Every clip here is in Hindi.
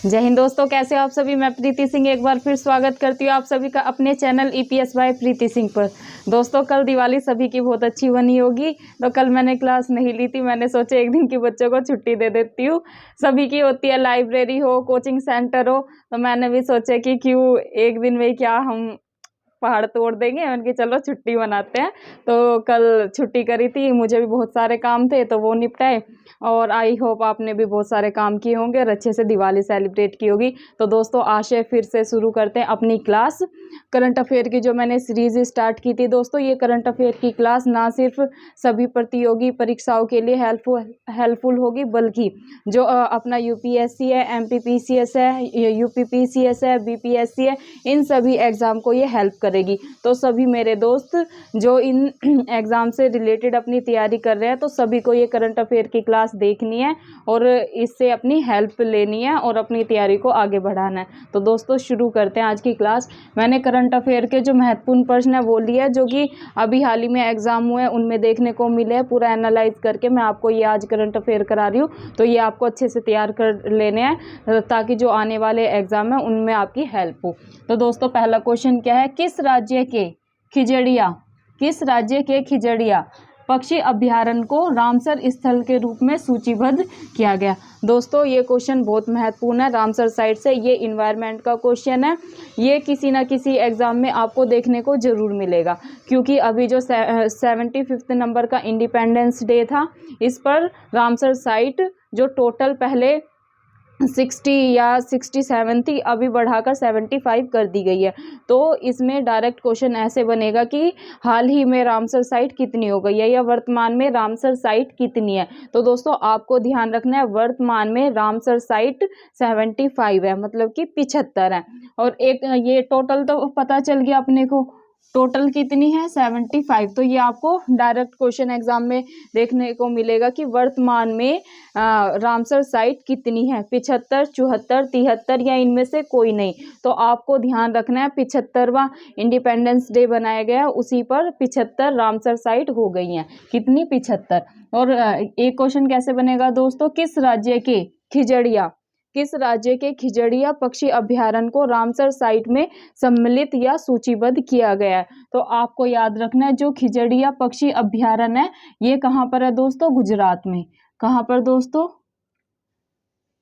जय हिंद दोस्तों, कैसे हो आप सभी। मैं प्रीति सिंह एक बार फिर स्वागत करती हूँ आप सभी का अपने चैनल EPS बाय प्रीति सिंह पर। दोस्तों, कल दिवाली सभी की बहुत अच्छी बनी होगी, तो कल मैंने क्लास नहीं ली थी। मैंने सोचा एक दिन की बच्चों को छुट्टी दे देती हूँ। सभी की होती है, लाइब्रेरी हो, कोचिंग सेंटर हो, तो मैंने भी सोचा कि क्यों एक दिन में क्या हम पहाड़ तोड़ देंगे। उनकी चलो छुट्टी मनाते हैं। तो कल छुट्टी करी थी, मुझे भी बहुत सारे काम थे तो वो निपटाए, और आई होप आपने भी बहुत सारे काम किए होंगे और अच्छे से दिवाली सेलिब्रेट की होगी। तो दोस्तों, आज से फिर से शुरू करते हैं अपनी क्लास करंट अफेयर की, जो मैंने सीरीज स्टार्ट की थी। दोस्तों, ये करंट अफेयर की क्लास ना सिर्फ सभी प्रतियोगी परीक्षाओं के लिए हेल्पफुल होगी, बल्कि जो अपना UPSC है, MPPCS है, UPPCS है, BPSC है, इन सभी एग्ज़ाम को ये हेल्प करेगी। तो सभी मेरे दोस्त जो इन एग्ज़ाम से रिलेटेड अपनी तैयारी कर रहे हैं, तो सभी को ये करंट अफेयर की क्लास देखनी है और इससे अपनी हेल्प लेनी है और अपनी तैयारी को आगे बढ़ाना है। तो दोस्तों, शुरू करते हैं आज की क्लास। मैंने करंट अफेयर के जो महत्वपूर्ण प्रश्न है वो लिए, जो कि अभी हाल ही में एग्जाम हुए उनमें देखने को मिले हैं। पूरा एनालाइज करके मैं आपको ये आज करंट अफेयर करा रही हूँ। तो ये आपको अच्छे से तैयार कर लेने हैं ताकि जो आने वाले एग्जाम है उनमें आपकी हेल्प हो। तो दोस्तों, पहला क्वेश्चन क्या है, किस राज्य के खिजड़िया पक्षी अभ्यारण्य को रामसर स्थल के रूप में सूचीबद्ध किया गया। दोस्तों, ये क्वेश्चन बहुत महत्वपूर्ण है। रामसर साइट से ये इन्वायरमेंट का क्वेश्चन है। ये किसी ना किसी एग्जाम में आपको देखने को जरूर मिलेगा, क्योंकि अभी जो 75th नंबर का इंडिपेंडेंस डे था, इस पर रामसर साइट जो टोटल पहले 60 या 67 थी, अभी बढ़ाकर 75 कर दी गई है। तो इसमें डायरेक्ट क्वेश्चन ऐसे बनेगा कि हाल ही में रामसर साइट कितनी हो गई है, या वर्तमान में रामसर साइट कितनी है। तो दोस्तों, आपको ध्यान रखना है, वर्तमान में रामसर साइट 75 है, मतलब कि 75 है। और एक ये टोटल तो पता चल गया अपने को, टोटल कितनी है 75। तो ये आपको डायरेक्ट क्वेश्चन एग्जाम में देखने को मिलेगा कि वर्तमान में रामसर साइट कितनी है, 75, 74, 73 या इनमें से कोई नहीं। तो आपको ध्यान रखना है, 75वां इंडिपेंडेंस डे बनाया गया, उसी पर 75 रामसर साइट हो गई हैं। कितनी? 75। और एक क्वेश्चन कैसे बनेगा दोस्तों, किस राज्य के खिजड़िया पक्षी अभ्यारण्य को रामसर साइट में सम्मिलित या सूचीबद्ध किया गया है। तो आपको याद रखना है, जो खिजड़िया पक्षी अभ्यारण्य है ये कहाँ पर है दोस्तों? गुजरात में। कहाँ पर दोस्तों?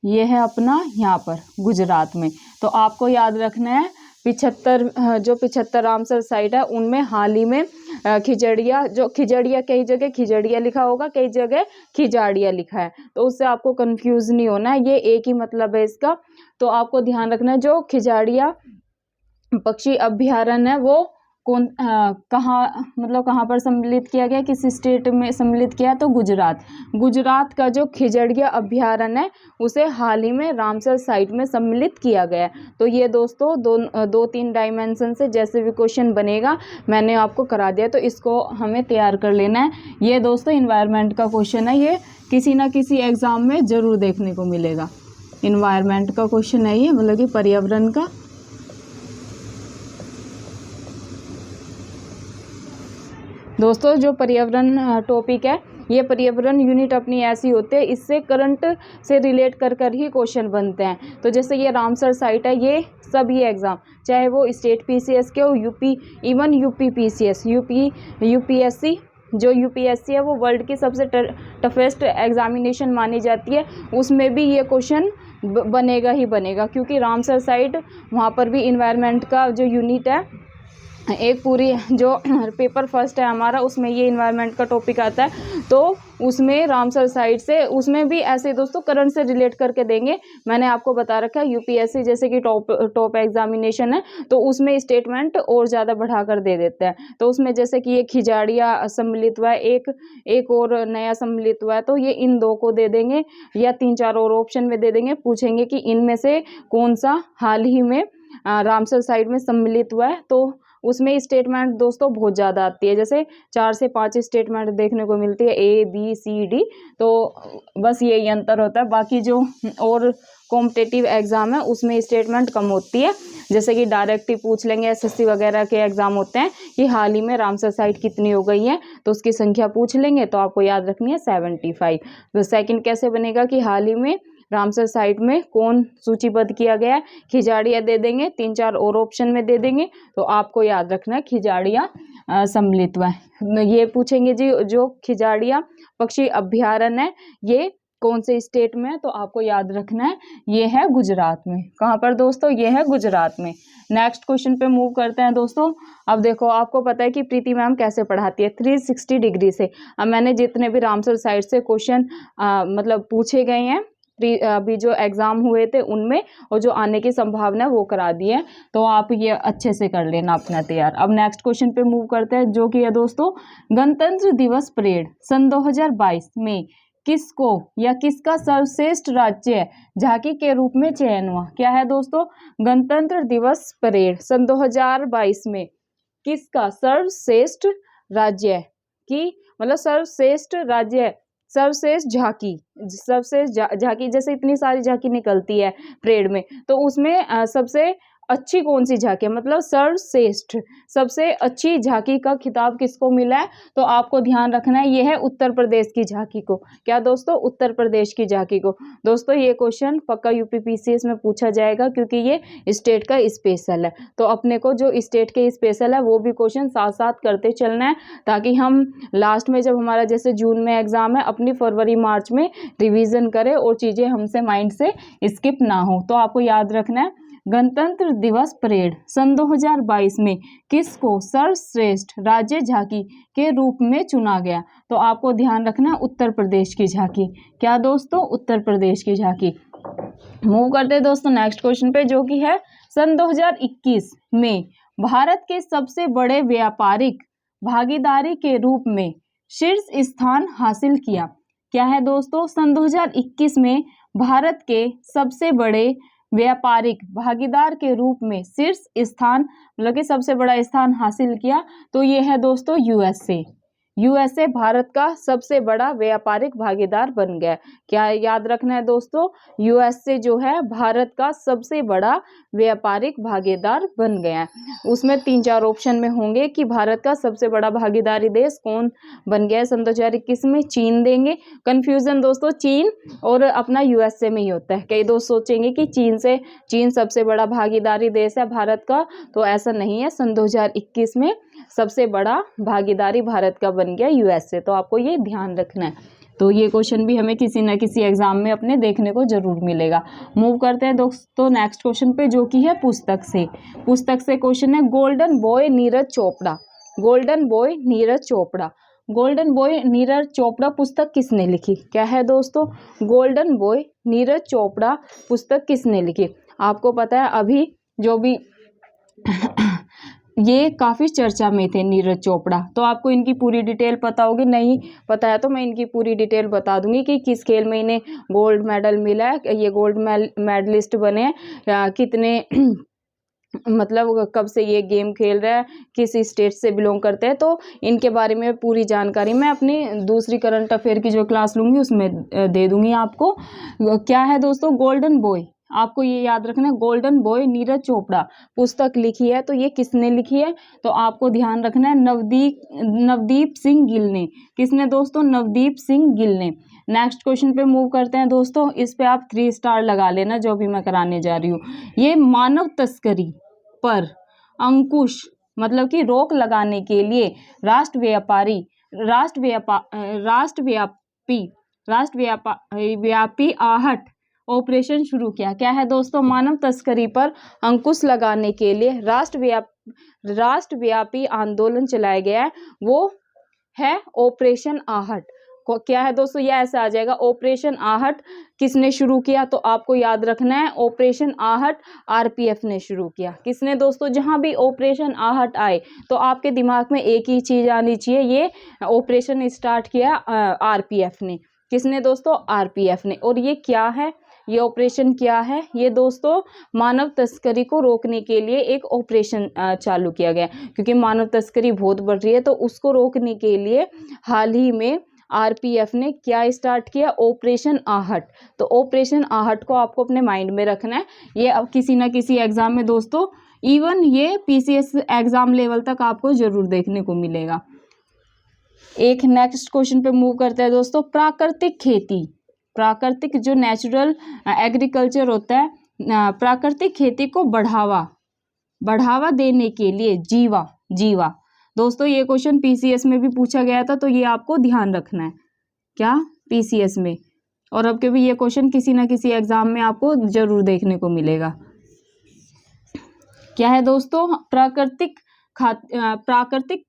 ये है अपना यहाँ पर गुजरात में। तो आपको याद रखना है, 75 रामसर साइट है उनमें हाल ही में खिजड़िया, जो खिजड़िया कई जगह खिजड़िया लिखा होगा, कई जगह खिजाड़िया लिखा है, तो उससे आपको कंफ्यूज नहीं होना है, ये एक ही मतलब है इसका। तो आपको ध्यान रखना है, जो खिजाड़िया पक्षी अभ्यारण्य है वो कहाँ पर सम्मिलित किया गया, किस स्टेट में सम्मिलित किया, तो गुजरात का जो खिजड़िया अभ्यारण्य है उसे हाल ही में रामसर साइट में सम्मिलित किया गया। तो ये दोस्तों 2-3 डायमेंशन से जैसे भी क्वेश्चन बनेगा मैंने आपको करा दिया, तो इसको हमें तैयार कर लेना है। ये दोस्तों इन्वायरमेंट का क्वेश्चन है, ये किसी ना किसी एग्जाम में जरूर देखने को मिलेगा। इन्वायरमेंट का क्वेश्चन है ये, मतलब कि पर्यावरण का। दोस्तों, जो पर्यावरण टॉपिक है, ये पर्यावरण यूनिट अपनी ऐसी होती है, इससे करंट से रिलेट कर ही क्वेश्चन बनते हैं। तो जैसे ये रामसर साइट है, ये सभी एग्ज़ाम चाहे वो स्टेट PCS के हो, इवन UPPCS, UPSC, जो UPSC है वो वर्ल्ड की सबसे टफेस्ट एग्जामिनेशन मानी जाती है, उसमें भी ये क्वेश्चन बनेगा ही बनेगा, क्योंकि रामसर साइट वहाँ पर भी इन्वायरमेंट का जो यूनिट है, एक पूरी जो पेपर फर्स्ट है हमारा, उसमें ये इन्वायरमेंट का टॉपिक आता है। तो उसमें रामसर साइट से, उसमें भी ऐसे दोस्तों करंट से रिलेट करके देंगे। मैंने आपको बता रखा है, UPSC जैसे कि टॉप एग्जामिनेशन है, तो उसमें स्टेटमेंट और ज़्यादा बढ़ाकर दे देते हैं। तो उसमें जैसे कि ये खिजाड़िया सम्मिलित हुआ है, एक और नया सम्मिलित हुआ है, तो ये इन 2 को दे देंगे, या 3-4 और ऑप्शन में दे देंगे। पूछेंगे कि इनमें से कौन सा हाल ही में रामसर साइट में सम्मिलित हुआ है, तो उसमें स्टेटमेंट दोस्तों बहुत ज़्यादा आती है, जैसे 4 से 5 स्टेटमेंट देखने को मिलती है, A B C D। तो बस यही अंतर होता है, बाकी जो और कॉम्पिटिटिव एग्जाम है उसमें स्टेटमेंट कम होती है। जैसे कि डायरेक्ट ही पूछ लेंगे, SSC वगैरह के एग्जाम होते हैं कि हाल ही में रामसर साइट कितनी हो गई है, तो उसकी संख्या पूछ लेंगे, तो आपको याद रखनी है 75। तो सेकंड कैसे बनेगा कि हाल ही में रामसर साइट में कौन सूचीबद्ध किया गया है? खिजाड़िया दे देंगे, 3-4 और ऑप्शन में दे देंगे, तो आपको याद रखना है खिजाड़िया सम्मिलित हुआ है। ये पूछेंगे जी जो खिजाड़िया पक्षी अभ्यारण्य है ये कौन से स्टेट में है? तो आपको याद रखना है ये है गुजरात में। कहाँ पर दोस्तों? ये है गुजरात में। नेक्स्ट क्वेश्चन पे मूव करते हैं दोस्तों। अब देखो आपको पता है कि प्रीति मैम कैसे पढ़ाती है 360 डिग्री से। अब मैंने जितने भी रामसर साइट से क्वेश्चन मतलब पूछे गए हैं अभी जो एग्जाम हुए थे उनमें, और जो आने की संभावना है वो करा दी है, तो आप ये अच्छे से कर लेना अपना तैयार। अब नेक्स्ट क्वेश्चन पे मूव करते हैं जो कि है दोस्तों गणतंत्र दिवस परेड सन 2022 में किसको या किसका सर्वश्रेष्ठ राज्य झांकी के रूप में चयन हुआ? क्या है दोस्तों? गणतंत्र दिवस परेड सन 2022 में किसका सर्वश्रेष्ठ राज्य की मतलब सर्वश्रेष्ठ राज्य सर्वश्रेष्ठ झांकी, सर्वश्रेष्ठ झांकी जैसे इतनी सारी झांकी निकलती है परेड में, तो उसमें सबसे अच्छी कौन सी झांकी है मतलब सर्वश्रेष्ठ सबसे अच्छी झांकी का खिताब किसको मिला है? तो आपको ध्यान रखना है ये है उत्तर प्रदेश की झांकी को। क्या दोस्तों? उत्तर प्रदेश की झांकी को। दोस्तों ये क्वेश्चन पक्का यूपीपीसीएस में पूछा जाएगा क्योंकि ये स्टेट का स्पेशल है, तो अपने को जो स्टेट के स्पेशल है वो भी क्वेश्चन साथ साथ करते चलना है, ताकि हम लास्ट में जब हमारा जैसे जून में एग्जाम है अपनी फरवरी मार्च में रिवीजन करें और चीजें हमसे माइंड से स्किप ना हो। तो आपको याद रखना है गणतंत्र दिवस परेड सन 2022 में किसको सर्वश्रेष्ठ राज्य झांकी के रूप में चुना गया? तो आपको ध्यान रखना उत्तर प्रदेश की झांकी। क्या दोस्तों? उत्तर प्रदेश की झांकी। मूव करते हैं दोस्तों नेक्स्ट क्वेश्चन पे जो कि है सन 2021 में भारत के सबसे बड़े व्यापारिक भागीदारी के रूप में शीर्ष स्थान हासिल किया। क्या है दोस्तों? सन 2021 में भारत के सबसे बड़े व्यापारिक भागीदार के रूप में शीर्ष स्थान मतलब कि सबसे बड़ा स्थान हासिल किया, तो ये है दोस्तों यूएसए। यूएसए भारत का सबसे बड़ा व्यापारिक भागीदार बन गया। क्या याद रखना है दोस्तों? यूएसए जो है भारत का सबसे बड़ा व्यापारिक भागीदार बन गया है। उसमें 3-4 ऑप्शन में होंगे कि भारत का सबसे बड़ा भागीदारी देश कौन बन गया है सन 2021 में। चीन देंगे। कंफ्यूजन दोस्तों चीन और अपना यूएसए में ही होता है। कई दोस्त सोचेंगे कि चीन सबसे बड़ा भागीदारी देश है भारत का, तो ऐसा नहीं है। सन 2021 में सबसे बड़ा भागीदारी भारत का बन गया यूएसए, तो आपको ये ध्यान रखना है। तो ये क्वेश्चन भी हमें किसी न किसी एग्जाम में अपने देखने को जरूर मिलेगा। मूव करते हैं दोस्तों नेक्स्ट क्वेश्चन पे जो कि है पुस्तक से क्वेश्चन है golden boy Neeraj Chopra. Golden boy Neeraj Chopra, golden boy Neeraj Chopra पुस्तक किसने लिखी? क्या है दोस्तों? गोल्डन बॉय नीरज चोपड़ा पुस्तक किसने लिखी? आपको पता है अभी जो भी ये काफ़ी चर्चा में थे नीरज चोपड़ा, तो आपको इनकी पूरी डिटेल पता होगी। नहीं पता है तो मैं इनकी पूरी डिटेल बता दूंगी कि किस खेल में इन्हें गोल्ड मेडल मिला है, ये गोल्ड मेडलिस्ट बने हैं, कितने मतलब कब से ये गेम खेल रहा है, किस स्टेट से बिलोंग करते हैं, तो इनके बारे में पूरी जानकारी मैं अपनी दूसरी करंट अफेयर की जो क्लास लूँगी उसमें दे दूँगी आपको। क्या है दोस्तों? गोल्डन बॉय, आपको ये याद रखना है गोल्डन बॉय नीरज चोपड़ा पुस्तक लिखी है, तो ये किसने लिखी है? तो आपको ध्यान रखना है नवदीप सिंह गिल ने। किसने दोस्तों? नवदीप सिंह गिल ने। नेक्स्ट क्वेश्चन पे मूव करते हैं दोस्तों, इस पे आप 3 स्टार लगा लेना जो भी मैं कराने जा रही हूँ। ये मानव तस्करी पर अंकुश मतलब कि रोक लगाने के लिए राष्ट्रव्यापी आहट ऑपरेशन शुरू किया। क्या है दोस्तों? मानव तस्करी पर अंकुश लगाने के लिए राष्ट्रव्यापी आंदोलन चलाया गया है, वो है ऑपरेशन आहट। क्या है दोस्तों? ये ऐसे आ जाएगा ऑपरेशन आहट किसने शुरू किया? तो आपको याद रखना है ऑपरेशन आहट आरपीएफ ने शुरू किया। किसने दोस्तों? जहां भी ऑपरेशन आहट आए तो आपके दिमाग में एक ही चीज आनी चाहिए, ये ऑपरेशन स्टार्ट किया आरपीएफ ने। किसने दोस्तों? आरपीएफ ने। और ये क्या है? ये ऑपरेशन क्या है? ये दोस्तों मानव तस्करी को रोकने के लिए एक ऑपरेशन चालू किया गया, क्योंकि मानव तस्करी बहुत बढ़ रही है, तो उसको रोकने के लिए हाल ही में आरपीएफ ने क्या स्टार्ट किया? ऑपरेशन आहट। तो ऑपरेशन आहट को आपको अपने माइंड में रखना है। ये अब किसी ना किसी एग्जाम में दोस्तों, इवन ये पीसीएस एग्जाम लेवल तक आपको जरूर देखने को मिलेगा। एक नेक्स्ट क्वेश्चन पे मूव करते हैं दोस्तों, प्राकृतिक खेती प्राकृतिक जो नेचुरल एग्रीकल्चर होता है, प्राकृतिक खेती को बढ़ावा देने के लिए जीवा। दोस्तों ये क्वेश्चन पीसीएस में भी पूछा गया था, तो ये आपको ध्यान रखना है, क्या पीसीएस में, और अब के भी ये क्वेश्चन किसी ना किसी एग्जाम में आपको जरूर देखने को मिलेगा। क्या है दोस्तों, प्राकृतिक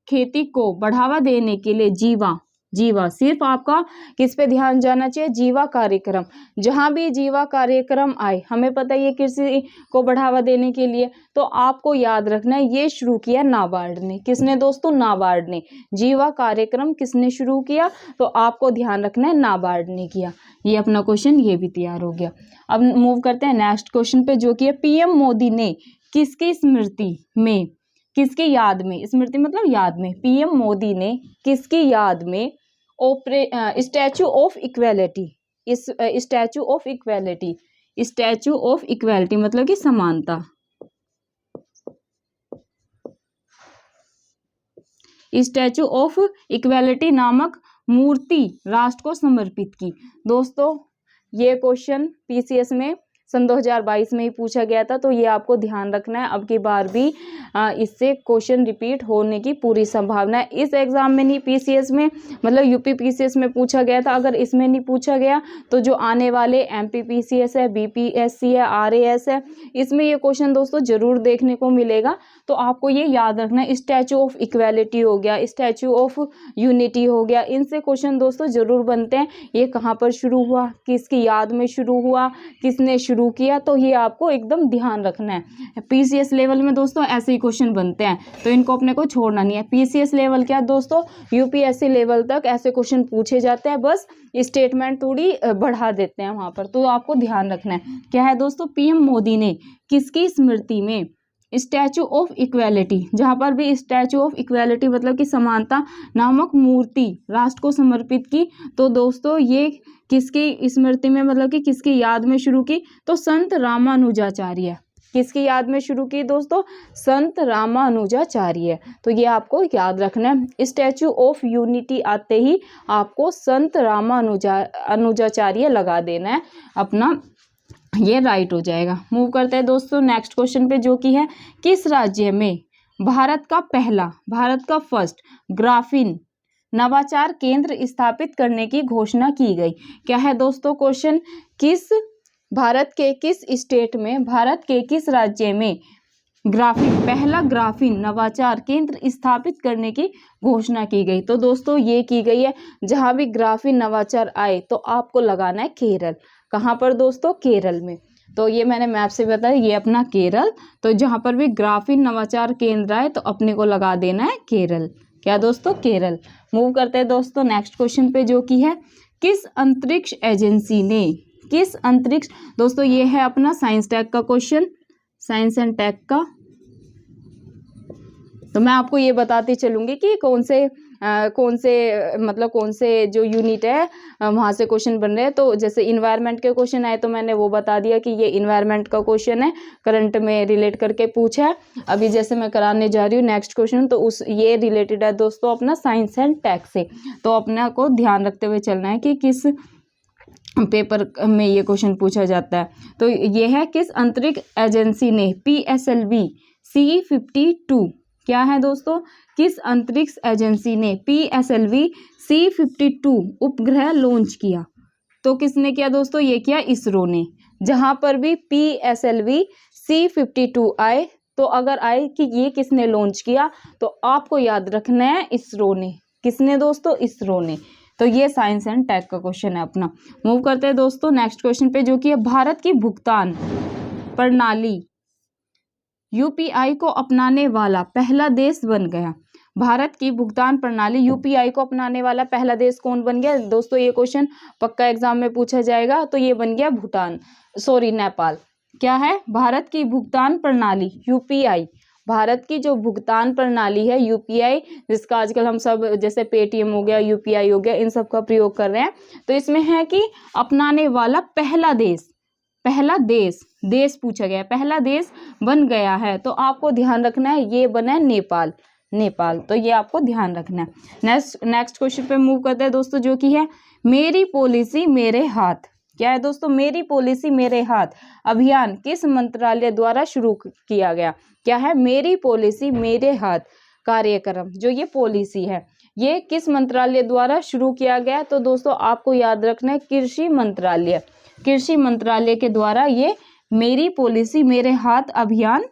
खेती को बढ़ावा देने के लिए जीवा। सिर्फ आपका किस पे ध्यान जाना चाहिए, जीवा कार्यक्रम। जहां भी जीवा कार्यक्रम आए, हमें पता है ये कृषि को बढ़ावा देने के लिए, तो आपको याद रखना है ये शुरू किया नाबार्ड ने। किसने दोस्तों, नाबार्ड ने। जीवा कार्यक्रम किसने शुरू किया, तो आपको ध्यान रखना है नाबार्ड ने किया। ये अपना क्वेश्चन ये भी तैयार हो गया। अब मूव करते हैं नेक्स्ट क्वेश्चन पे, जो कि है पीएम मोदी ने किसकी स्मृति में, किसकी याद में, स्मृति मतलब याद में, पीएम मोदी ने किसकी याद में स्टैचू ऑफ इक्वेलिटी, इस स्टैचू ऑफ इक्वेलिटी मतलब कि समानता, स्टैचू ऑफ इक्वेलिटी नामक मूर्ति राष्ट्र को समर्पित की। दोस्तों ये क्वेश्चन पीसीएस में सन 2022 में ही पूछा गया था, तो ये आपको ध्यान रखना है। अब की बार भी इससे क्वेश्चन रिपीट होने की पूरी संभावना है। इस एग्जाम में नहीं, पीसीएस में मतलब यूपी पीसीएस में पूछा गया था। अगर इसमें नहीं पूछा गया तो जो आने वाले एमपी पीसीएस है, बीपीएससी है, आरएएस है, इसमें ये क्वेश्चन दोस्तों जरूर देखने को मिलेगा। तो आपको ये याद रखना है, स्टैचू ऑफ इक्वेलिटी हो गया, स्टैचू ऑफ यूनिटी हो गया, इनसे क्वेश्चन दोस्तों जरूर बनते हैं। ये कहाँ पर शुरू हुआ, किसकी याद में शुरू हुआ, किसने शुरू किया, तो ये आपको एकदम ध्यान रखना है। पीसीएस लेवल में दोस्तों ऐसे ही क्वेश्चन बनते हैं, तो इनको अपने को छोड़ना नहीं है। पीसीएस लेवल क्या दोस्तों, यूपीएससी लेवल तक ऐसे क्वेश्चन पूछे जाते हैं, बस स्टेटमेंट थोड़ी बढ़ा देते हैं वहां पर, तो आपको ध्यान रखना है। क्या है दोस्तों, पीएम मोदी ने किसकी स्मृति में स्टैचू ऑफ इक्वेलिटी, जहां पर भी स्टैचू ऑफ इक्वेलिटी मतलब कि समानता नामक मूर्ति राष्ट्र को समर्पित की। तो दोस्तों ये किसकी स्मृति में मतलब कि किसकी याद में शुरू की, तो संत रामानुजाचार्य। किसकी याद में शुरू की दोस्तों, संत रामानुजाचार्य। तो ये आपको याद रखना है। स्टैचू ऑफ यूनिटी आते ही आपको संत रामानुजाचार्य लगा देना है, अपना ये राइट हो जाएगा। मूव करते हैं दोस्तों नेक्स्ट क्वेश्चन पे, जो कि है किस राज्य में भारत का फर्स्ट ग्राफीन नवाचार केंद्र स्थापित करने की घोषणा की गई। क्या है दोस्तों क्वेश्चन, भारत के किस स्टेट में, भारत के किस राज्य में पहला ग्राफीन नवाचार केंद्र स्थापित करने की घोषणा की गई। तो दोस्तों ये की गई है, जहां भी ग्राफीन नवाचार आए तो आपको लगाना है केरल। कहाँ पर दोस्तों, केरल में। तो ये मैंने मैप से बताया, ये अपना केरल। तो जहां पर भी ग्राफीन नवाचार केंद्र आए तो अपने को लगा देना है केरल। क्या दोस्तों, केरल। मूव करते हैं दोस्तों नेक्स्ट क्वेश्चन पे, जो कि है किस अंतरिक्ष एजेंसी ने, दोस्तों ये है अपना साइंस टैग का क्वेश्चन, साइंस एंड टेक का। तो मैं आपको ये बताती चलूंगी कि कौन से जो यूनिट है वहाँ से क्वेश्चन बन रहे हैं। तो जैसे इन्वायरमेंट के क्वेश्चन आए तो मैंने वो बता दिया कि ये इन्वायरमेंट का क्वेश्चन है, करंट में रिलेट करके पूछा है। अभी जैसे मैं कराने जा रही हूँ नेक्स्ट क्वेश्चन, तो ये रिलेटेड है दोस्तों अपना साइंस एंड टेक से। तो अपने को ध्यान रखते हुए चलना है कि किस पेपर में ये क्वेश्चन पूछा जाता है। तो ये है किस अंतरिक्ष एजेंसी ने PSLV C-52, क्या है दोस्तों, किस अंतरिक्ष एजेंसी ने PSLV C-52 उपग्रह लॉन्च किया। तो किसने किया दोस्तों, ये किया इसरो ने। जहां पर भी PSLV C-52 आए, तो अगर आए कि ये किसने लॉन्च किया, तो आपको याद रखना है इसरो ने। किसने दोस्तों, इसरो ने। तो ये साइंस एंड टेक का क्वेश्चन है अपना। मूव करते हैं दोस्तों नेक्स्ट क्वेश्चन पे, जो कि है भारत की भुगतान प्रणाली UPI को अपनाने वाला पहला देश बन गया। भारत की भुगतान प्रणाली UPI को अपनाने वाला पहला देश कौन बन गया दोस्तों, ये क्वेश्चन पक्का एग्जाम में पूछा जाएगा। तो ये बन गया नेपाल। क्या है, भारत की भुगतान प्रणाली UPI, भारत की जो भुगतान प्रणाली है UPI, जिसका आजकल हम सब जैसे पेटीएम हो गया, UPI हो गया, इन सब का प्रयोग कर रहे हैं। तो इसमें है कि अपनाने वाला पहला देश पूछा गया, पहला देश बन गया है। तो आपको ध्यान रखना है ये बना है नेपाल। तो ये आपको ध्यान रखना है। नेक्स्ट क्वेश्चन पे मूव करते हैं दोस्तों, जो कि है मेरी पॉलिसी मेरे हाथ। क्या है दोस्तों, मेरी पॉलिसी मेरे हाथ अभियान किस मंत्रालय द्वारा शुरू किया गया? क्या है, मेरी पॉलिसी मेरे हाथ कार्यक्रम, जो ये पॉलिसी है ये किस मंत्रालय द्वारा शुरू किया गया? तो दोस्तों आपको याद रखना है कृषि मंत्रालय, कृषि मंत्रालय के द्वारा ये मेरी पॉलिसी मेरे हाथ अभियान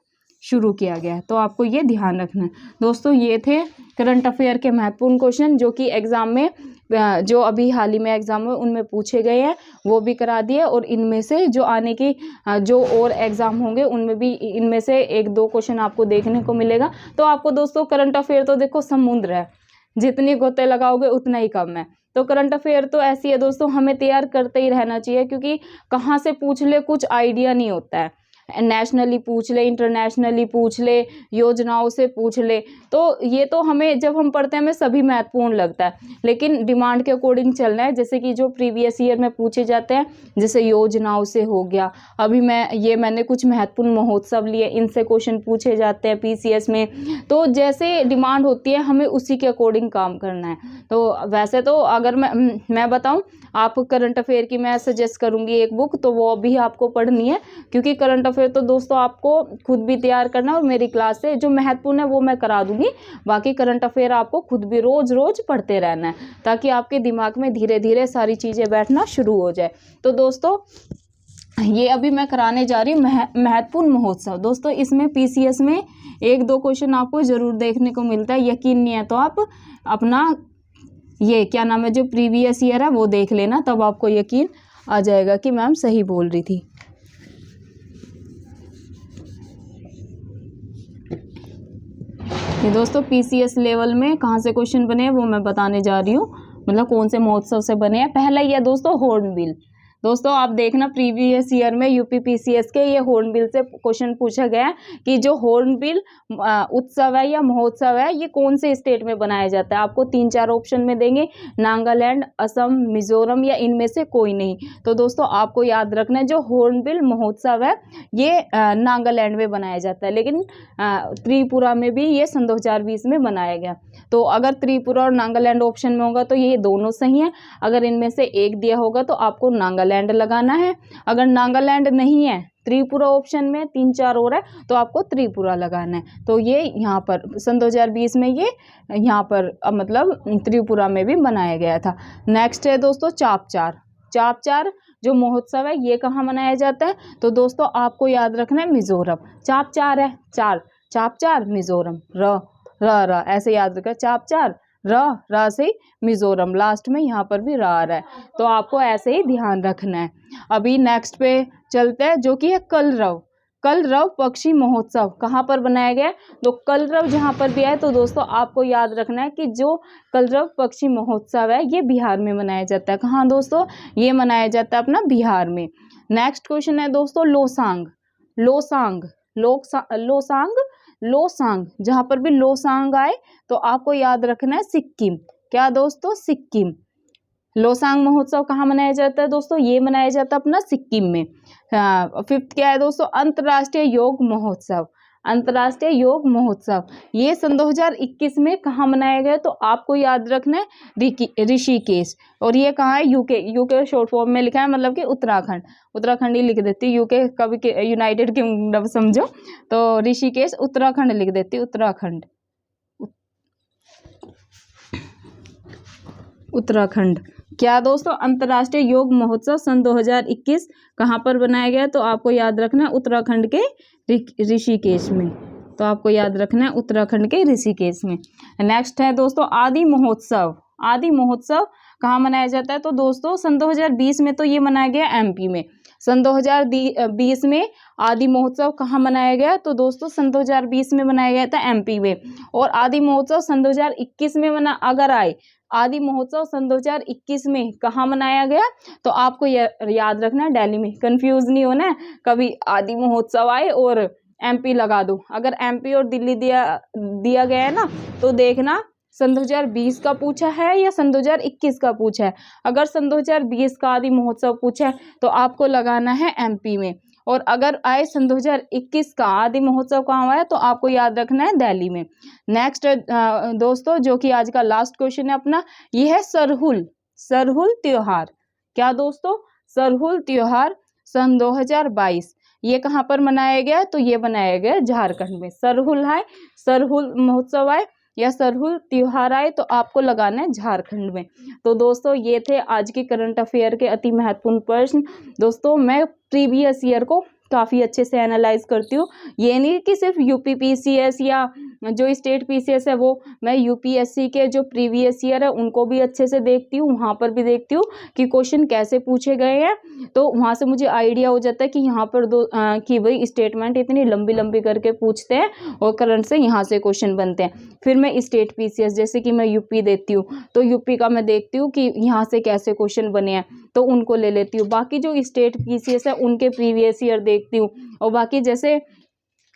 शुरू किया गया। तो आपको ये ध्यान रखना है दोस्तों। ये थे करंट अफेयर के महत्वपूर्ण क्वेश्चन जो कि एग्जाम में जो अभी हाल ही में एग्जाम में उनमें पूछे गए हैं, वो भी करा दिए। और इनमें से जो आने की जो और एग्जाम होंगे उनमें भी इनमें से 1-2 क्वेश्चन आपको देखने को मिलेगा। तो आपको दोस्तों करंट अफेयर तो देखो समुद्र है, जितनी गोते लगाओगे उतना ही कम है। तो करंट अफेयर तो ऐसी है दोस्तों, हमें तैयार करते ही रहना चाहिए, क्योंकि कहाँ से पूछ ले कुछ आइडिया नहीं होता है। नेशनली पूछ ले, इंटरनेशनली पूछ ले, योजनाओं से पूछ ले, तो ये तो हमें जब हम पढ़ते हैं हमें सभी महत्वपूर्ण लगता है, लेकिन डिमांड के अकॉर्डिंग चलना है। जैसे कि जो प्रीवियस ईयर में पूछे जाते हैं, जैसे योजनाओं से हो गया, अभी मैंने कुछ महत्वपूर्ण महोत्सव लिए, इनसे क्वेश्चन पूछे जाते हैं पीसीएस में। तो जैसे डिमांड होती है हमें उसी के अकॉर्डिंग काम करना है। तो वैसे तो अगर मैं बताऊं, आप करंट अफेयर की मैं सजेस्ट करूंगी एक बुक, तो वो भी आपको पढ़नी है, क्योंकि करंट अफेयर तो दोस्तों आपको खुद भी तैयार करना है और मेरी क्लास से जो महत्वपूर्ण है वो मैं करा दूंगी। बाकी करंट अफेयर आपको खुद भी रोज रोज पढ़ते रहना है, ताकि आपके दिमाग में धीरे धीरे सारी चीज़ें बैठना शुरू हो जाए। तो दोस्तों ये अभी मैं कराने जा रही हूँ महत्वपूर्ण महोत्सव। दोस्तों इसमें पीसीएस में 1-2 क्वेश्चन आपको जरूर देखने को मिलता है। यकीन नहीं है तो आप अपना ये क्या नाम है जो प्रीवियस ईयर है वो देख लेना, तब आपको यकीन आ जाएगा कि मैम सही बोल रही थी। ये दोस्तों पीसीएस लेवल में कहाँ से क्वेश्चन बने हैं वो मैं बताने जा रही हूँ, मतलब कौन से महोत्सव से बने हैं। पहला ही है दोस्तों हॉर्नबिल। दोस्तों आप देखना प्रीवियस ईयर में यूपी पीसीएस के ये हॉर्नबिल से क्वेश्चन पूछा गया है कि जो हॉर्नबिल उत्सव है या महोत्सव है ये कौन से स्टेट में बनाया जाता है। आपको 3-4 ऑप्शन में देंगे, नागालैंड, असम, मिजोरम या इनमें से कोई नहीं। तो दोस्तों आपको याद रखना है जो हॉर्नबिल महोत्सव है ये नागालैंड में बनाया जाता है, लेकिन त्रिपुरा में भी ये सन 2020 में बनाया गया। तो अगर त्रिपुरा और नागालैंड ऑप्शन में होगा तो ये दोनों सही है। अगर इनमें से एक दिया होगा तो आपको नागालैंड लगाना है। अगर नागालैंड नहीं है, त्रिपुरा ऑप्शन में 3-4 और है, तो आपको त्रिपुरा लगाना है। तो ये यहाँ पर सन 2020 में ये यहाँ पर मतलब त्रिपुरा में भी बनाया गया था। नेक्स्ट है दोस्तों चापचार। चापचार जो महोत्सव है ये कहाँ मनाया जाता है? तो दोस्तों आपको याद रखना है मिजोरम। चापचार है चार, चापचार मिजोरम, र ऐसे याद रखा, चापचार र से मिजोरम, लास्ट में यहाँ पर भी र आ रहा है, तो आपको ऐसे ही ध्यान रखना है। अभी नेक्स्ट पे चलते हैं जो कि है कलरव। कलरव पक्षी महोत्सव कहाँ पर बनाया गया? तो कलरव जहाँ पर भी है तो दोस्तों आपको याद रखना है कि जो कलरव पक्षी महोत्सव है ये बिहार में मनाया जाता है। कहाँ दोस्तों? ये मनाया जाता है अपना बिहार में। नेक्स्ट क्वेश्चन है दोस्तों लोसांग। लोसांग लोसांग लोसांग, जहाँ पर भी लोसांग आए तो आपको याद रखना है सिक्किम। क्या दोस्तों? सिक्किम। लोसांग महोत्सव कहाँ मनाया जाता है दोस्तों? ये मनाया जाता है अपना सिक्किम में। 5th क्या है दोस्तों? अंतर्राष्ट्रीय योग महोत्सव। अंतर्राष्ट्रीय योग महोत्सव ये सन 2021 में कहाँ मनाया गया? तो आपको याद रखना है ऋषिकेश। और ये कहाँ है? यूके शॉर्ट फॉर्म में लिखा है, मतलब कि उत्तराखंड। उत्तराखंड ही लिख देती, यूके कभी यूनाइटेड किंगडम समझो, तो ऋषिकेश उत्तराखंड लिख देती, उत्तराखंड। उत्तराखंड। क्या दोस्तों? अंतर्राष्ट्रीय योग महोत्सव सन 2021 कहाँ पर बनाया गया? तो आपको याद रखना है उत्तराखंड के ऋषिकेश में। तो आपको याद रखना है उत्तराखंड के ऋषिकेश में। नेक्स्ट है दोस्तों आदि महोत्सव। आदि महोत्सव कहाँ मनाया जाता है? तो दोस्तों सन 2020 में तो ये मनाया गया एमपी में। सन 2020 में आदि महोत्सव कहाँ मनाया गया? तो दोस्तों सन 2020 में मनाया गया था एमपी में। और आदि महोत्सव सन 2021 में अगर आए आदि महोत्सव सन 2021 में कहाँ मनाया गया? तो आपको याद रखना है दिल्ली में। कंफ्यूज नहीं होना है, कभी आदि महोत्सव आए और एमपी लगा दो। अगर एमपी और दिल्ली दिया गया है ना, तो देखना सन 2020 का पूछा है या सन 2021 का पूछा है। अगर सन 2020 का आदि महोत्सव पूछा है तो आपको लगाना है एमपी में। और अगर आए सन 2021 का आदि महोत्सव कहाँ आया तो आपको याद रखना है दिल्ली में। नेक्स्ट दोस्तों जो कि आज का लास्ट क्वेश्चन है अपना, ये है सरहुल। सरहुल त्योहार। क्या दोस्तों? सरहुल त्योहार सन 2022 ये कहाँ पर मनाया गया? तो ये मनाया गया झारखंड में। सरहुल है, सरहुल महोत्सव आए या सरहुल त्योहार आए तो आपको लगाना है झारखंड में। तो दोस्तों ये थे आज के करंट अफेयर के अति महत्वपूर्ण प्रश्न। दोस्तों मैं प्रीवियस ईयर को काफ़ी अच्छे से एनालाइज करती हूँ। ये नहीं कि सिर्फ यूपी पीसीएस या जो स्टेट पीसीएस है वो, मैं यूपीएससी के जो प्रीवियस ईयर है उनको भी अच्छे से देखती हूँ, वहाँ पर भी देखती हूँ कि क्वेश्चन कैसे पूछे गए हैं। तो वहाँ से मुझे आइडिया हो जाता है कि यहाँ पर कि भाई स्टेटमेंट इतनी लंबी लंबी करके पूछते हैं और करंट से यहाँ से क्वेश्चन बनते हैं। फिर मैं स्टेट पीसीएस जैसे कि मैं यूपी देती हूँ तो यूपी का मैं देखती हूँ कि यहाँ से कैसे क्वेश्चन बने हैं तो उनको ले लेती हूँ। बाकी जो स्टेट पीसीएस है उनके प्रीवियस ईयर देखती हूँ। और बाकी जैसे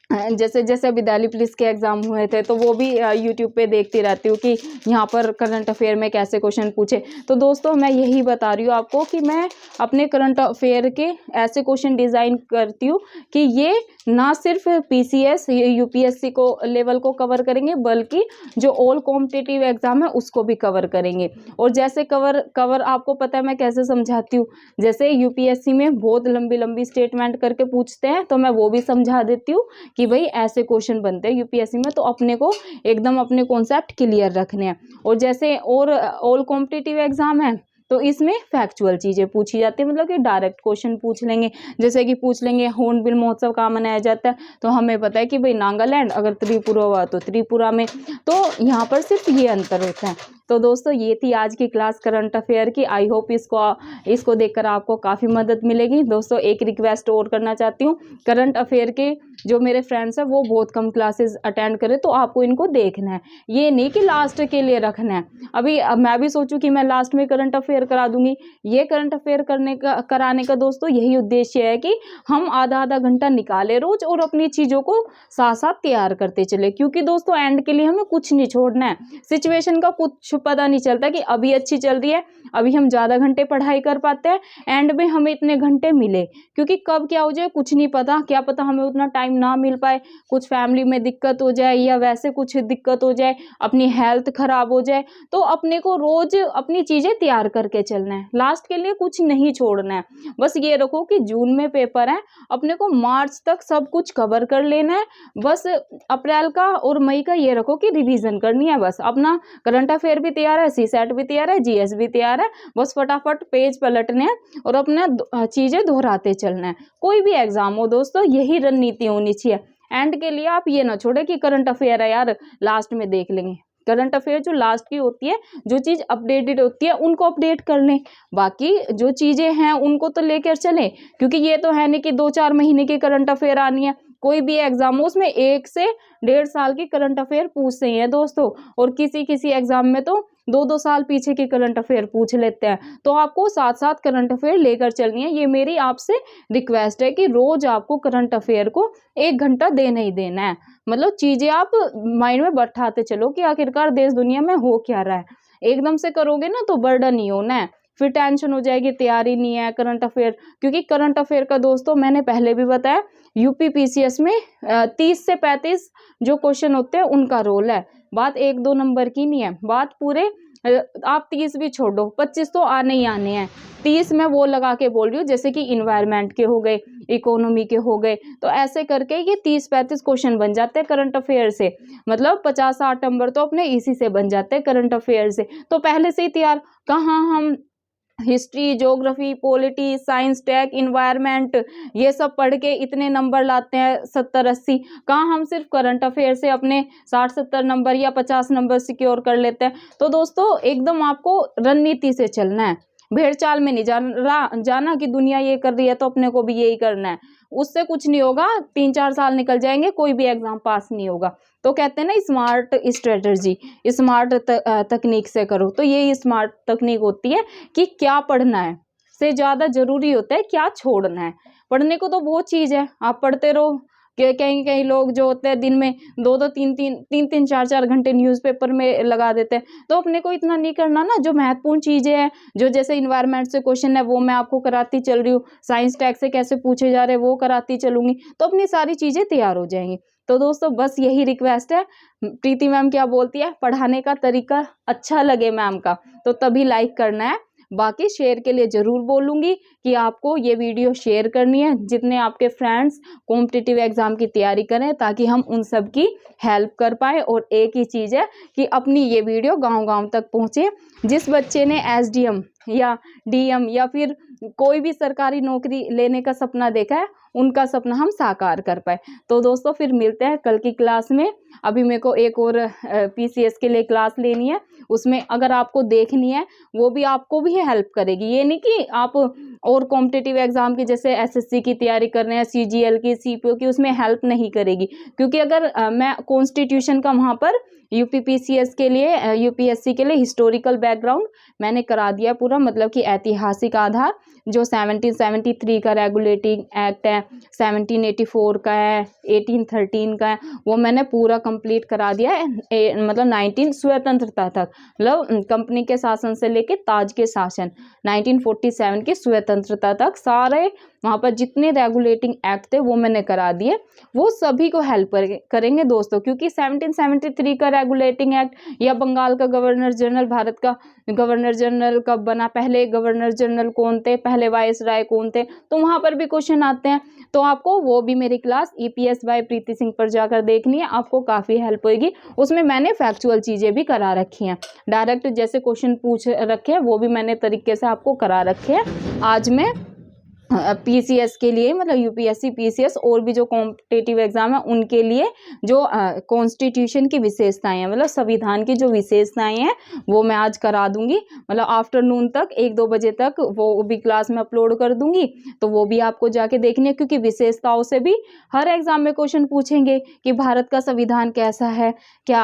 जैसे अभी दिल्ली पुलिस के एग्ज़ाम हुए थे तो वो भी यूट्यूब पे देखती रहती हूँ कि यहाँ पर करंट अफेयर में कैसे क्वेश्चन पूछे। तो दोस्तों मैं यही बता रही हूँ आपको कि मैं अपने करंट अफेयर के ऐसे क्वेश्चन डिज़ाइन करती हूँ कि ये ना सिर्फ पीसीएस यूपीएससी को लेवल को कवर करेंगे बल्कि जो ऑल कॉम्पिटिटिव एग्ज़ाम है उसको भी कवर करेंगे। और जैसे कवर आपको पता है मैं कैसे समझाती हूँ, जैसे यूपीएससी में बहुत लंबी लंबी स्टेटमेंट करके पूछते हैं तो मैं वो भी समझा देती हूँ कि भाई ऐसे क्वेश्चन बनते हैं यूपीएससी में, तो अपने को एकदम अपने कॉन्सेप्ट क्लियर रखने हैं। और जैसे और ऑल कॉम्पिटिटिव एग्जाम है तो इसमें फैक्चुअल चीज़ें पूछी जाती है, मतलब कि डायरेक्ट क्वेश्चन पूछ लेंगे। जैसे कि पूछ लेंगे हॉर्नबिल महोत्सव कहाँ मनाया जाता है, तो हमें पता है कि भाई नागालैंड, अगर त्रिपुरा हुआ तो त्रिपुरा में। तो यहाँ पर सिर्फ ये अंतर होता है। तो दोस्तों ये थी आज की क्लास करंट अफेयर की। आई होप इसको देखकर आपको काफ़ी मदद मिलेगी। दोस्तों एक रिक्वेस्ट और करना चाहती हूँ, करंट अफेयर के जो मेरे फ्रेंड्स हैं वो बहुत कम क्लासेस अटेंड करें, तो आपको इनको देखना है, ये नहीं कि लास्ट के लिए रखना है। अभी मैं भी सोचूं कि मैं लास्ट में करंट अफेयर करा दूंगी। ये करंट अफेयर कराने का दोस्तों यही उद्देश्य है कि हम आधा आधा घंटा निकालें रोज और अपनी चीज़ों को साथ साथ तैयार करते चले, क्योंकि दोस्तों एंड के लिए हमें कुछ नहीं छोड़ना है। सिचुएशन का कुछ पता नहीं चलता कि अभी अच्छी चल रही है, अभी हम ज़्यादा घंटे पढ़ाई कर पाते हैं, एंड में हमें इतने घंटे मिले, क्योंकि कब क्या हो जाए कुछ नहीं पता। क्या पता हमें उतना टाइम ना मिल पाए, कुछ फैमिली में दिक्कत हो जाए या वैसे कुछ दिक्कत हो जाए, अपनी हेल्थ खराब हो जाए। तो अपने को रोज अपनी चीज़ें तैयार करके चलना है, लास्ट के लिए कुछ नहीं छोड़ना है। बस ये रखो कि जून में पेपर है, अपने को मार्च तक सब कुछ कवर कर लेना है। बस अप्रैल का और मई का ये रखो कि रिवीजन करनी है। बस अपना करंट अफेयर भी तैयार है, सीसेट भी तैयार है, जीएस भी तैयार है, बस फटाफट पेज पलटने हैं और अपना चीज़ें दोहराते चलना है। कोई भी एग्जाम हो दोस्तों यही रणनीति होनी चाहिए। एंड के लिए आप ये ना छोड़े कि करंट अफेयर है यार लास्ट में देख लेंगे। करंट अफेयर जो लास्ट की होती है, जो चीज़ अपडेटेड होती है उनको अपडेट कर लें, बाकी जो चीज़ें हैं उनको तो लेकर चलें। क्योंकि ये तो है नहीं कि 2-4 महीने की करंट अफेयर आनी है। कोई भी एग्जाम हो उसमें 1 से 1.5 साल की करंट अफेयर पूछते हैं दोस्तों, और किसी किसी एग्जाम में तो 2-2 साल पीछे की करंट अफेयर पूछ लेते हैं। तो आपको साथ साथ करंट अफेयर लेकर चलनी है। ये मेरी आपसे रिक्वेस्ट है कि रोज आपको करंट अफेयर को 1 घंटा देना ही देना है। मतलब चीज़ें आप माइंड में बैठाते चलो कि आखिरकार देश दुनिया में हो क्या रहा है। एकदम से करोगे ना तो बर्डन नहीं होना है, फिर टेंशन हो जाएगी, तैयारी नहीं है करंट अफेयर। क्योंकि करंट अफेयर का दोस्तों मैंने पहले भी बताया, यूपी पीसीएस में 30 से 35 जो क्वेश्चन होते हैं उनका रोल है। बात 1-2 नंबर की नहीं है, बात पूरे आप 30 भी छोड़ो, 25 तो आने ही आने हैं। 30 मैं वो लगा के बोल रही हूँ जैसे कि इन्वायरमेंट के हो गए, इकोनॉमी के हो गए, तो ऐसे करके ये 30-35 क्वेश्चन बन जाते हैं करंट अफेयर से। मतलब 50-60 नंबर तो अपने इसी से बन जाते हैं करंट अफेयर से। तो पहले से ही तैयार, कहाँ हम history, geography, polity, science, tech, environment ये सब पढ़ के इतने नंबर लाते हैं 70-80, कहाँ हम सिर्फ करंट अफेयर से अपने 60-70 नंबर या 50 नंबर सिक्योर कर लेते हैं। तो दोस्तों एकदम आपको रणनीति से चलना है, भेड़ चाल में नहीं जाना कि दुनिया ये कर रही है तो अपने को भी यही करना है। उससे कुछ नहीं होगा, 3-4 साल निकल जाएंगे, कोई भी एग्जाम पास नहीं होगा। तो कहते हैं ना स्मार्ट स्ट्रेटजी, स्मार्ट तकनीक से करो। तो ये स्मार्ट तकनीक होती है कि क्या पढ़ना है से ज़्यादा जरूरी होता है क्या छोड़ना है। पढ़ने को तो बहुत चीज़ है, आप पढ़ते रहो। कहीं लोग जो होते हैं दिन में 2-2, 3-3, 4-4 घंटे न्यूज़पेपर में लगा देते हैं। तो अपने को इतना नहीं करना ना। जो महत्वपूर्ण चीज़ें हैं, जो जैसे इन्वायरमेंट से क्वेश्चन है वो मैं आपको कराती चल रही हूँ, साइंस टैग से कैसे पूछे जा रहे हैं वो कराती चलूंगी, तो अपनी सारी चीज़ें तैयार हो जाएंगी। तो दोस्तों बस यही रिक्वेस्ट है। प्रीति मैम क्या बोलती है, पढ़ाने का तरीका अच्छा लगे मैम का तो तभी लाइक करना है, बाकी शेयर के लिए ज़रूर बोलूँगी कि आपको ये वीडियो शेयर करनी है, जितने आपके फ्रेंड्स कॉम्पिटिटिव एग्ज़ाम की तैयारी करें, ताकि हम उन सब की हेल्प कर पाए। और एक ही चीज़ है कि अपनी ये वीडियो गांव-गांव तक पहुँचे। जिस बच्चे ने एसडीएम या डीएम या फिर कोई भी सरकारी नौकरी लेने का सपना देखा है, उनका सपना हम साकार कर पाए। तो दोस्तों फिर मिलते हैं कल की क्लास में। अभी मेरे को एक और पीसीएस के लिए क्लास लेनी है, उसमें अगर आपको देखनी है वो भी आपको भी हेल्प करेगी। ये नहीं कि आप और कॉम्पिटिटिव एग्जाम की जैसे एसएससी की तैयारी कर रहे हैं, सीजीएल की, सीपीओ की, उसमें हेल्प नहीं करेगी। क्योंकि अगर मैं कॉन्स्टिट्यूशन का वहाँ पर यूपीपीसीएस के लिए, यूपीएससी के लिए हिस्टोरिकल बैकग्राउंड मैंने करा दिया पूरा, मतलब कि ऐतिहासिक आधार जो 1773 का रेगुलेटिंग एक्ट है, 1784 का है, 1813 का है, वो मैंने पूरा कंप्लीट करा दिया है। मतलब 19 स्वतंत्रता तक, मतलब कंपनी के शासन से लेके ताज के शासन 1947 की स्वतंत्रता तक सारे वहाँ पर जितने रेगुलेटिंग एक्ट थे वो मैंने करा दिए। वो सभी को हेल्प करेंगे दोस्तों, क्योंकि 1773 का रेगुलेटिंग एक्ट या बंगाल का गवर्नर जनरल, भारत का गवर्नर जनरल कब बना, पहले गवर्नर जनरल कौन थे, पहले वाइस राय कौन थे, तो वहाँ पर भी क्वेश्चन आते हैं। तो आपको वो भी मेरी क्लास ईपीएस बाय प्रीति सिंह पर जाकर देखनी है, आपको काफ़ी हेल्प होगी। उसमें मैंने फैक्चुअल चीज़ें भी करा रखी हैं, डायरेक्ट जैसे क्वेश्चन पूछ रखे हैं वो भी मैंने तरीके से आपको करा रखे हैं। आज मैं पीसीएस के लिए, मतलब यूपीएससी पीसीएस और भी जो कॉम्पिटिटिव एग्जाम है उनके लिए जो कॉन्स्टिट्यूशन की विशेषताएं हैं, मतलब संविधान की जो विशेषताएं हैं वो मैं आज करा दूंगी। मतलब आफ्टरनून तक 1-2 बजे तक वो भी क्लास में अपलोड कर दूंगी, तो वो भी आपको जाके देखनी है। क्योंकि विशेषताओं से भी हर एग्जाम में क्वेश्चन पूछेंगे कि भारत का संविधान कैसा है, क्या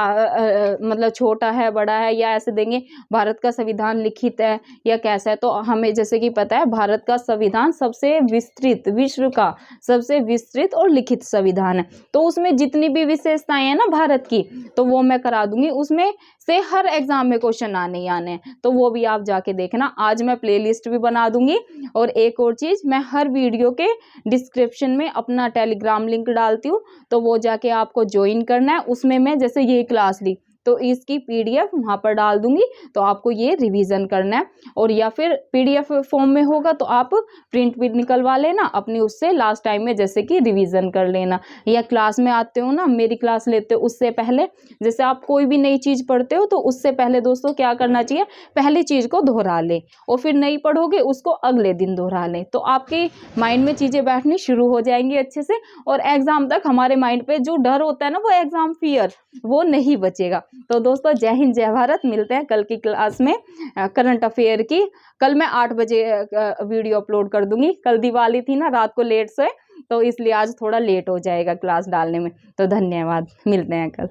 मतलब छोटा है, बड़ा है, या ऐसे देंगे भारत का संविधान लिखित है या कैसा है। तो हमें जैसे कि पता है भारत का संविधान सबसे विस्तृत, विश्व का सबसे विस्तृत और लिखित संविधान है। तो उसमें जितनी भी विशेषताएं हैं ना भारत की, तो वो मैं करा दूंगी। उसमें से हर एग्जाम में क्वेश्चन आने ही आने हैं, तो वो भी आप जाके देखना। आज मैं प्लेलिस्ट भी बना दूंगी। और एक और चीज, मैं हर वीडियो के डिस्क्रिप्शन में अपना टेलीग्राम लिंक डालती हूँ, तो वो जाके आपको ज्वाइन करना है। उसमें मैं जैसे ये क्लास ली तो इसकी पीडीएफ वहाँ पर डाल दूंगी, तो आपको ये रिवीजन करना है। और या फिर पीडीएफ फॉर्म में होगा तो आप प्रिंट भी निकलवा लेना अपनी, उससे लास्ट टाइम में जैसे कि रिवीजन कर लेना। या क्लास में आते हो ना, मेरी क्लास लेते हो, उससे पहले जैसे आप कोई भी नई चीज़ पढ़ते हो तो उससे पहले दोस्तों क्या करना चाहिए, पहली चीज़ को दोहरा लें, और फिर नहीं पढ़ोगे उसको अगले दिन दोहरा लें, तो आपके माइंड में चीज़ें बैठनी शुरू हो जाएंगी अच्छे से। और एग्जाम तक हमारे माइंड पे जो डर होता है ना, वो एग्जाम फियर, वो नहीं बचेगा। तो दोस्तों जय हिंद, जय भारत। मिलते हैं कल की क्लास में करंट अफेयर की। कल मैं 8 बजे वीडियो अपलोड कर दूंगी। कल दिवाली थी ना, रात को लेट सोए, तो इसलिए आज थोड़ा लेट हो जाएगा क्लास डालने में। तो धन्यवाद, मिलते हैं कल।